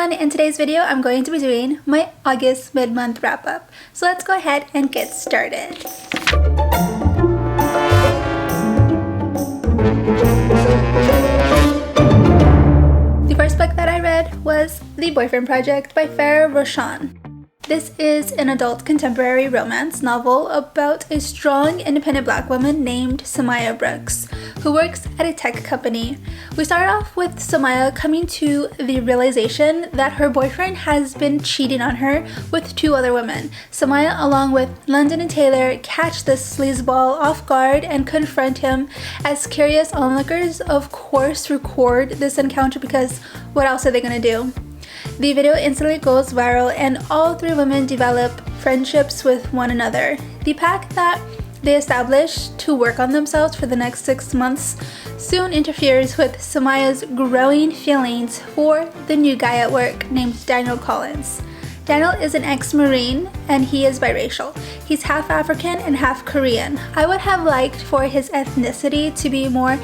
everyone, in today's video I'm going to be doing my August mid-month wrap-up. So let's go ahead and get started. The first book that I read was The Boyfriend Project by Farrah Rochon. This is an adult contemporary romance novel about a strong, independent black woman named Samaya Brooks, who works at a tech company. We start off with Samaya coming to the realization that her boyfriend has been cheating on her with two other women. Samaya, along with London and Taylor, catch this sleazeball off guard and confront him. As curious onlookers, of course, record this encounter because what else are they gonna do? The video instantly goes viral and all three women develop friendships with one another. The pact that they establish to work on themselves for the next 6 months soon interferes with Samaya's growing feelings for the new guy at work named Daniel Collins. Daniel is an ex-Marine and he is biracial. He's half African and half Korean. I would have liked for his ethnicity to be more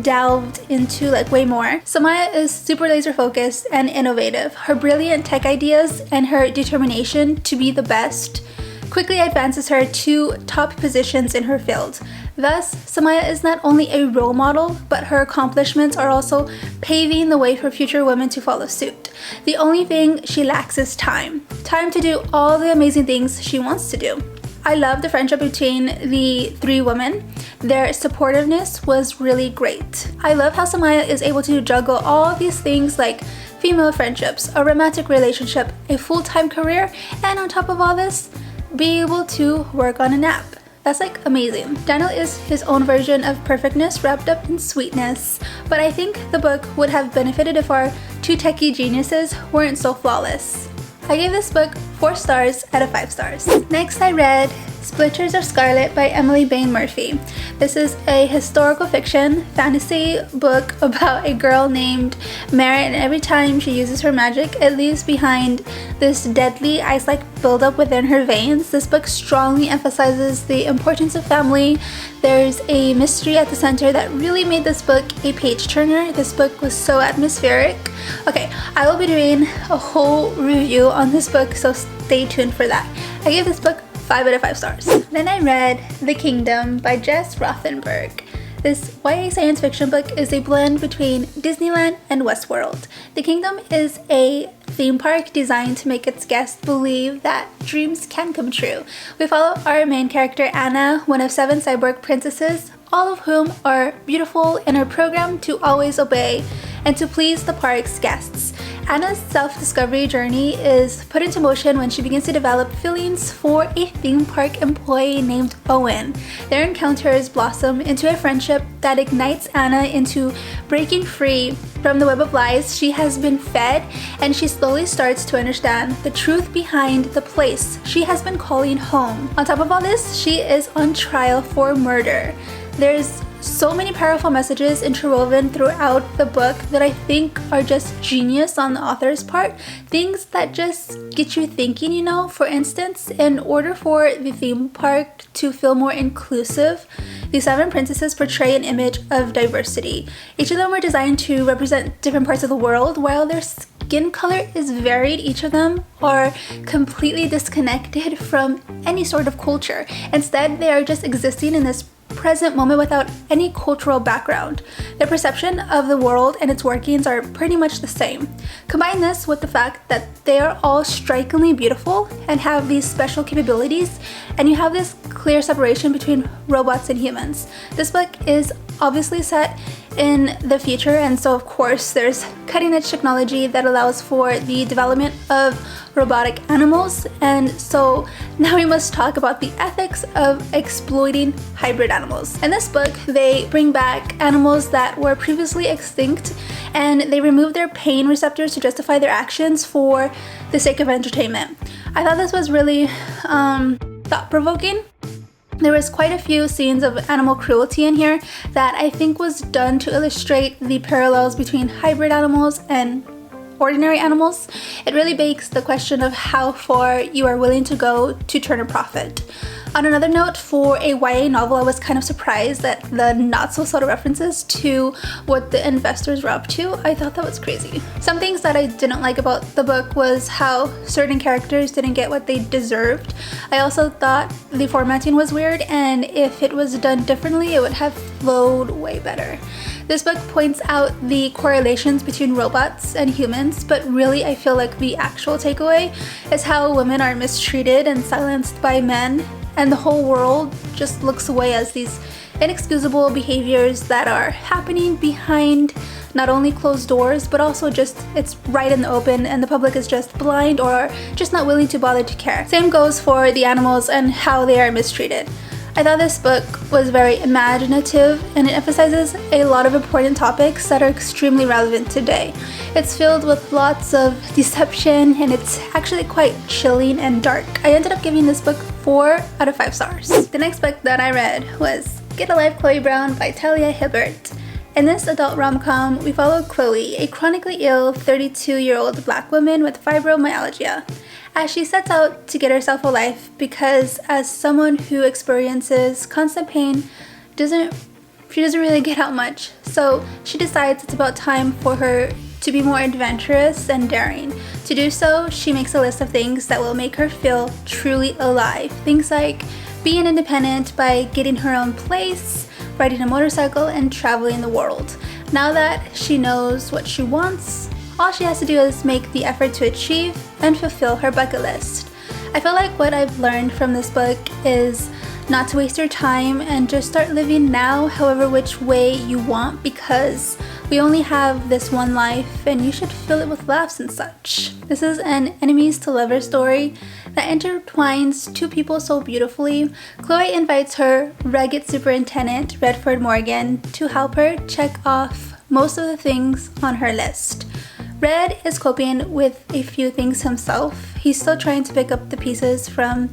delved into, like way more. Samaya is super laser focused and innovative. Her brilliant tech ideas and her determination to be the best quickly advances her to top positions in her field. Thus, Samaya is not only a role model, but her accomplishments are also paving the way for future women to follow suit. The only thing she lacks is time. Time to do all the amazing things she wants to do. I love the friendship between the three women. Their supportiveness was really great. I love how Samaya is able to juggle all these things like female friendships, a romantic relationship, a full-time career, and on top of all this, be able to work on an app. That's like amazing. Daniel is his own version of perfectness wrapped up in sweetness, but I think the book would have benefited if our two techie geniuses weren't so flawless. I gave this book 4 stars out of 5 stars. Next I read Splinters of Scarlet by Emily Bain Murphy. This is a historical fiction fantasy book about a girl named Mary, and every time she uses her magic, it leaves behind this deadly ice-like buildup within her veins. This book strongly emphasizes the importance of family. There's a mystery at the center that really made this book a page-turner. This book was so atmospheric. Okay, I will be doing a whole review on this book, so stay tuned for that. I gave this book 5 out of 5 stars. Then I read The Kingdom by Jess Rothenberg. This YA science fiction book is a blend between Disneyland and Westworld. The Kingdom is a theme park designed to make its guests believe that dreams can come true. We follow our main character Anna, one of 7 cyborg princesses, all of whom are beautiful and are programmed to always obey and to please the park's guests. Anna's self-discovery journey is put into motion when she begins to develop feelings for a theme park employee named Owen. Their encounters blossom into a friendship that ignites Anna into breaking free from the web of lies she has been fed, and she slowly starts to understand the truth behind the place she has been calling home. On top of all this, she is on trial for murder. There's so many powerful messages interwoven throughout the book that I think are just genius on the author's part. Things that just get you thinking, you know. For instance, in order for the theme park to feel more inclusive, the 7 princesses portray an image of diversity. Each of them were designed to represent different parts of the world. While their skin color is varied, each of them are completely disconnected from any sort of culture. Instead, they are just existing in this present moment without any cultural background. Their perception of the world and its workings are pretty much the same. Combine this with the fact that they are all strikingly beautiful and have these special capabilities, and you have this clear separation between robots and humans. This book is obviously set in the future, and so of course there's cutting-edge technology that allows for the development of robotic animals, and so now we must talk about the ethics of exploiting hybrid animals. In this book, they bring back animals that were previously extinct, and they remove their pain receptors to justify their actions for the sake of entertainment. I thought this was really thought-provoking. There was quite a few scenes of animal cruelty in here that I think was done to illustrate the parallels between hybrid animals and ordinary animals. It really begs the question of how far you are willing to go to turn a profit. On another note, for a YA novel, I was kind of surprised at the not so subtle references to what the investors were up to. I thought that was crazy. Some things that I didn't like about the book was how certain characters didn't get what they deserved. I also thought the formatting was weird, and if it was done differently, it would have flowed way better. This book points out the correlations between robots and humans, but really I feel like the actual takeaway is how women are mistreated and silenced by men, and the whole world just looks away as these inexcusable behaviors that are happening behind not only closed doors, but also just it's right in the open and the public is just blind or just not willing to bother to care. Same goes for the animals and how they are mistreated. I thought this book was very imaginative and it emphasizes a lot of important topics that are extremely relevant today. It's filled with lots of deception and it's actually quite chilling and dark. I ended up giving this book 4 out of 5 stars. The next book that I read was Get a Life, Chloe Brown by Talia Hibbert. In this adult rom-com, we follow Chloe, a chronically ill 32-year-old black woman with fibromyalgia, as she sets out to get herself a life because as someone who experiences constant pain, she doesn't really get out much. So she decides it's about time for her to be more adventurous and daring. To do so, she makes a list of things that will make her feel truly alive. Things like being independent by getting her own place, riding a motorcycle, and traveling the world. Now that she knows what she wants, all she has to do is make the effort to achieve and fulfill her bucket list. I feel like what I've learned from this book is not to waste your time and just start living now however which way you want, because we only have this one life and you should fill it with laughs and such. This is an enemies to lovers story that intertwines two people so beautifully. Chloe invites her rugged superintendent, Redford Morgan, to help her check off most of the things on her list. Red is coping with a few things himself. He's still trying to pick up the pieces from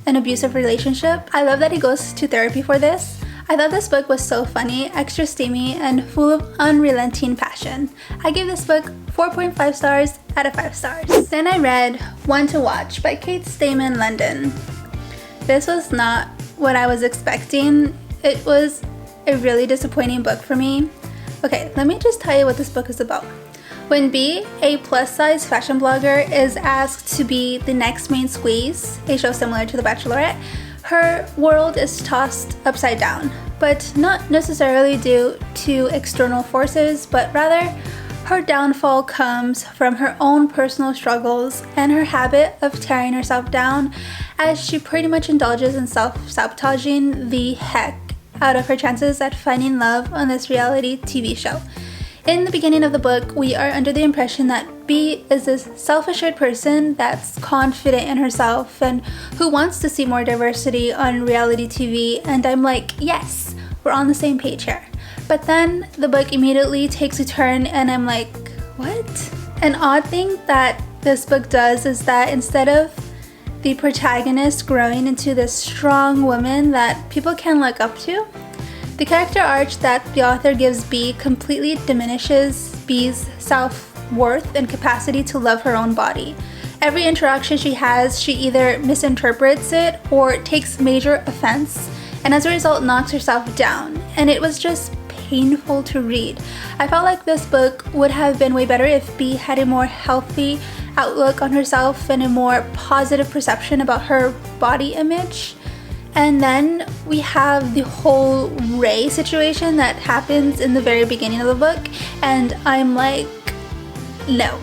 an abusive relationship. I love that he goes to therapy for this. I thought this book was so funny, extra steamy, and full of unrelenting passion. I gave this book 4.5 stars out of 5 stars. Then I read One to Watch by Stayman-London. This was not what I was expecting. It was a really disappointing book for me. Okay, let me just tell you what this book is about. When B, a plus-size fashion blogger, is asked to be the next main squeeze, a show similar to The Bachelorette, her world is tossed upside down, but not necessarily due to external forces, but rather her downfall comes from her own personal struggles and her habit of tearing herself down, as she pretty much indulges in self-sabotaging the heck out of her chances at finding love on this reality TV show. In the beginning of the book, we are under the impression that B is this self-assured person that's confident in herself and who wants to see more diversity on reality TV, and I'm like, yes, we're on the same page here. But then the book immediately takes a turn and I'm like, what? An odd thing that this book does is that instead of the protagonist growing into this strong woman that people can look up to, the character arc that the author gives B completely diminishes B's self-worth and capacity to love her own body. Every interaction she has, she either misinterprets it or takes major offense, and as a result knocks herself down. And it was just painful to read. I felt like this book would have been way better if B had a more healthy outlook on herself and a more positive perception about her body image. And then we have the whole Ray situation that happens in the very beginning of the book, and I'm like, no.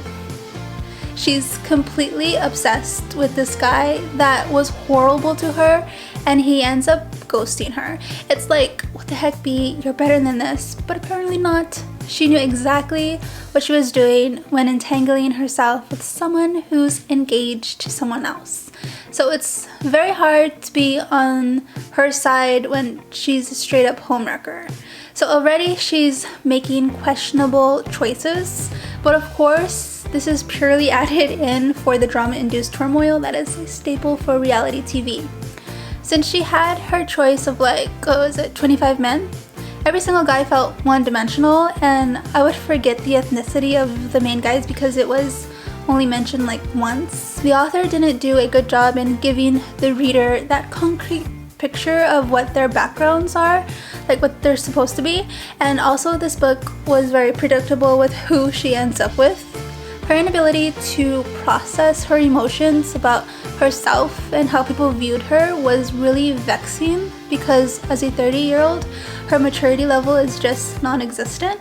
She's completely obsessed with this guy that was horrible to her, and he ends up ghosting her. It's like, what the heck, B, you're better than this, but apparently not. She knew exactly what she was doing when entangling herself with someone who's engaged to someone else. So it's very hard to be on her side when she's a straight up homewrecker. So already she's making questionable choices, but of course this is purely added in for the drama-induced turmoil that is a staple for reality TV. Since she had her choice of 25 men, every single guy felt one-dimensional, and I would forget the ethnicity of the main guys because it was only mentioned once. The author didn't do a good job in giving the reader that concrete picture of what their backgrounds are, like what they're supposed to be. And also this book was very predictable with who she ends up with. Her inability to process her emotions about herself and how people viewed her was really vexing, because as a 30-year-old, her maturity level is just non-existent.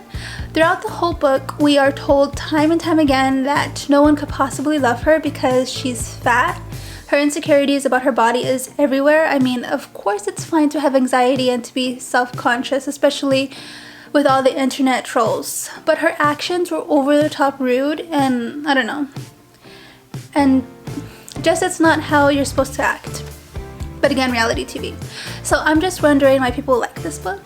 Throughout the whole book, we are told time and time again that no one could possibly love her because she's fat. Her insecurities about her body is everywhere. I mean, of course it's fine to have anxiety and to be self-conscious, especially with all the internet trolls. But her actions were over the top rude, and I don't know. And just it's not how you're supposed to act. But again, reality TV. So I'm just wondering why people like this book.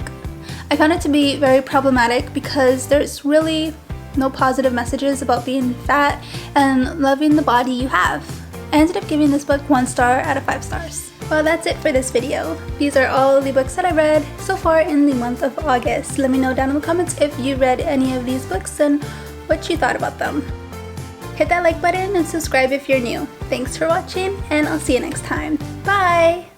I found it to be very problematic because there's really no positive messages about being fat and loving the body you have. I ended up giving this book 1 star out of 5 stars. Well, that's it for this video. These are all the books that I read so far in the month of August. Let me know down in the comments if you read any of these books and what you thought about them. Hit that like button and subscribe if you're new. Thanks for watching, and I'll see you next time. Bye!